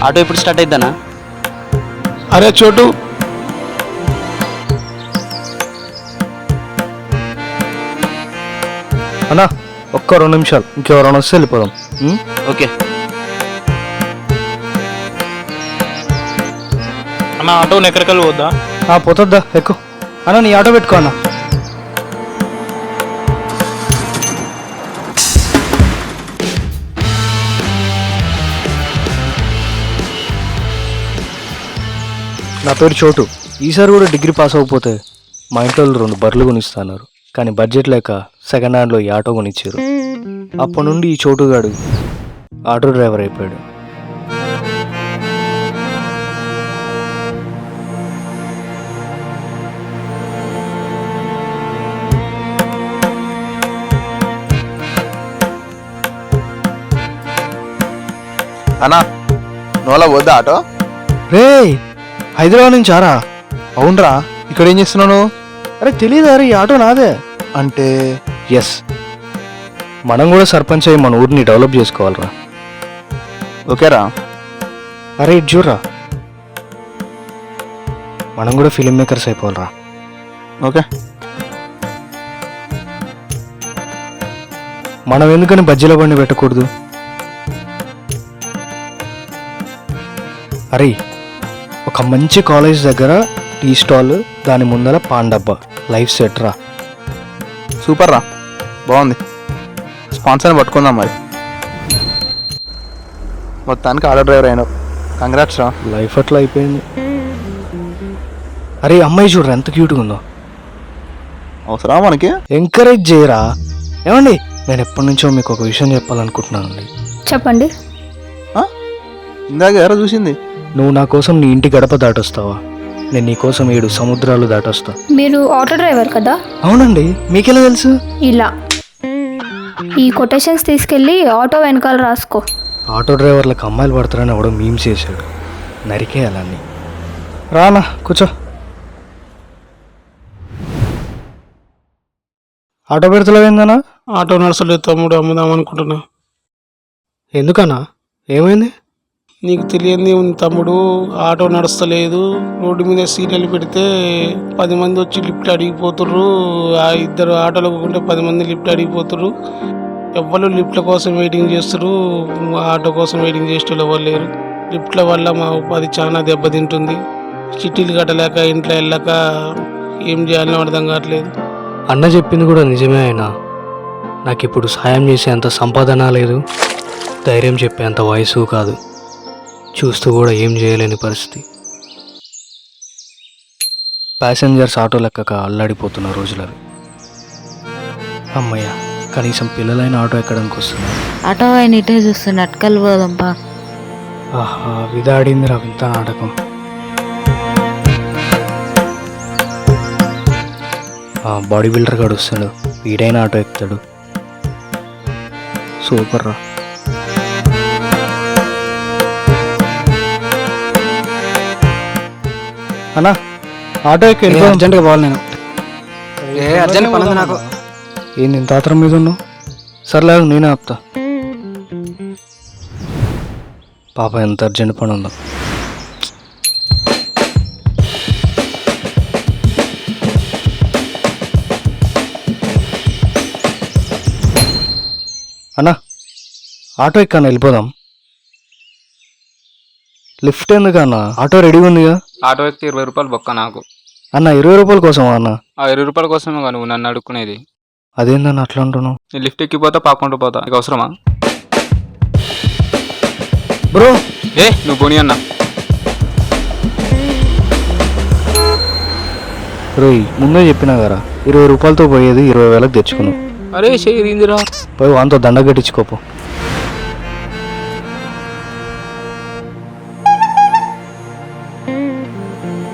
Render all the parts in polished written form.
Auto ఎప్పుడు start అయిద్దానా? అరే చోటు, అన్నా ఒక్క 2 నిమిషాలు, ఇంకెవరైనా వస్తే వెళ్ళిపోదాం. ఓకే. అన్న ఆటో ఎక్కడికెళ్ళి పోద్దా? పోతుందా, ఎక్కువ. అన్నా నీ ఆటో పెట్టుకో అన్న. నా పేరు చోటు. ఈసారి కూడా డిగ్రీ పాస్ అవ్వకపోతే మా ఇంట్లో 2 బర్రెలు కొనిస్తున్నారు. కానీ బడ్జెట్ లేక సెకండ్ హ్యాండ్లో ఈ ఆటో కొనిచ్చారు. అప్పటి నుండి ఈ చోటుగాడు ఆటో డ్రైవర్ అయిపోయాడు. అన్నా నోలా పోద్దా ఆటో? రే, హైదరాబాద్ నుంచి ఆరా? అవునరా, ఇక్కడ ఏం చేస్తున్నావు? అరే తెలీదా? ఈ ఆటో నాదే. అంటే ఎస్, మనం కూడా సర్పంచ్ అయ్యి మన ఊరిని డెవలప్ చేసుకోవాలరా. ఓకేరా. అరే ఇటు చూడరా, మనం కూడా ఫిలిం మేకర్స్ అయిపోవాలరా. ఓకే. మనం ఎందుకని బజ్జీల బండి పెట్టకూడదు? అరే ఒక మంచి కాలేజ్ దగ్గర టీ స్టాల్, దాని ముందర పాన్ డబ్బా, లైఫ్ సెట్ రా. సూపర్ రా, బాగుంది. స్పాన్సర్ని పట్టుకుందాం మరి. మొత్తానికి ఆటో డ్రైవర్ అయినావు, కంగ్రాట్స్ రా. లైఫ్ అట్లా అయిపోయింది. అరే అమ్మాయి చూడరా ఎంత క్యూట్గా ఉందో. అవసరం మనకి? ఎంకరేజ్ చేయరా. ఏమండి, నేను ఎప్పటి నుంచో మీకు ఒక విషయం చెప్పాలనుకుంటున్నానండి. చెప్పండి. ఇందాక ఎవరో చూసింది. నువ్వు నా కోసం నీ ఇంటి గడప దాటొస్తావా? నేను నీ కోసం 7 సముద్రాలు దాటొస్తా. మీరు ఆటో డ్రైవర్ కదా? అవునండి, మీకెలా తెలుసు? ఇలా ఈ కొటేషన్స్ తీసుకెళ్ళి ఆటో వెనకాల రాసుకో. ఆటో డ్రైవర్లకు అమ్మాయిలు పడతారని ఎవడో మీమ్స్ చేశాడు, నరికేయాలని. రానా కూర్చో. ఆటో పెడతలేవేందనా? ఆటో నడసలేదు తమ్ముడు, అమ్ముదాం అనుకుంటున్నా. ఎందుకన్నా, ఏమైంది? నీకు తెలియంది ఉంది తమ్ముడు, ఆటో నడుస్తలేదు. రోడ్డు మీద సీరియల్ పెడితే 10 మంది వచ్చి లిఫ్ట్ అడిగిపోతుర్రు. ఆ 2 ఆటోలు పోకుంటే 10 మంది లిఫ్ట్ అడిగిపోతుర్రు. ఎవ్వరు లిఫ్ట్ల కోసం వెయిటింగ్ చేస్తున్నారు, ఆటో కోసం వెయిటింగ్ చేసేటోళ్ళు ఎవరు లేరు. లిఫ్ట్ల వల్ల మా ఉపాధి చాలా దెబ్బతింటుంది. చిట్టీలు కట్టలేక ఇంట్లో వెళ్ళక ఏం చేయాలని అర్థం కావట్లేదు. అన్న చెప్పింది కూడా నిజమే. అయినా నాకు ఇప్పుడు సాయం చేసేంత సంపాదన లేదు, ధైర్యం చెప్పేంత వయసు కాదు, చూస్తూ కూడా ఏం చేయలేని పరిస్థితి. ప్యాసింజర్స్ ఆటో లెక్కక అల్లాడిపోతున్న రోజులవి. అమ్మయ్య, కనీసం పిల్లలైన ఆటో ఎక్కడానికి వస్తుంది. ఆటో ఆయన ఇటే చూస్తున్నా, అటుకలు పోదాంపా. ఆహా, విదాడింది రా వింత నాటకం. బాడీ బిల్డర్ గాడు వస్తాడు, వీడైనా ఆటో ఎక్కుతాడు. సూపర్ రా. అన్నా ఆటో ఎక్కి అర్జెంట్గా పోవాలి నేను. అర్జెంట్ పనుంది నాకు. ఏంది ఇంత ఆత్రం మీద ఉన్నావు? సర్లేదు నేనే ఆపుతా. పాప ఎంత అర్జెంట్ పని ఉందో. అన్నా ఆటో ఎక్కాను, వెళ్ళిపోదాం. లిఫ్ట్ ఎందుకు అన్న? ఆటో రెడీగా ఉందిగా. ఆటో ఎక్కి 20 రూపాయలు బొక్క నాకు. అన్న 20 రూపాయల కోసమా అన్న? ఆ 20 రూపాయల కోసమే నువ్వు నన్ను అడుక్కునేది. అదేందన్న అట్లా అంటున్నావు? నేను లిఫ్ట్ ఎక్కిపోతా, పాకుంటూ పోతా, నీకు అవసరమా? బ్రో నువ్వు పోనీ అన్న. రోయ్ ముందే చెప్పినా కదా, 20 రూపాయలతో పోయేది 20,000కి తెచ్చుకున్నావు. అరే చేయిందిరా, పోయి వాంతో దండ కట్టించుకోపో.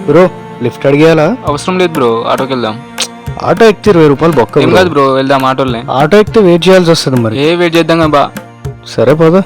Bro lift అడిగేయాలా? అవసరం లేదు బ్రో, ఆటోకి వెళ్దాం. ఆటో ఎక్కితే 20 రూపాయలు బొక్క. ఏం కాదు బ్రో, వెళ్దాం ఆటోలనే. ఆటో ఎక్కితే వెయిట్ చేయాల్సి వస్తుంది మరి. వెయిట్ చేద్దాం బా. సరే పోదా.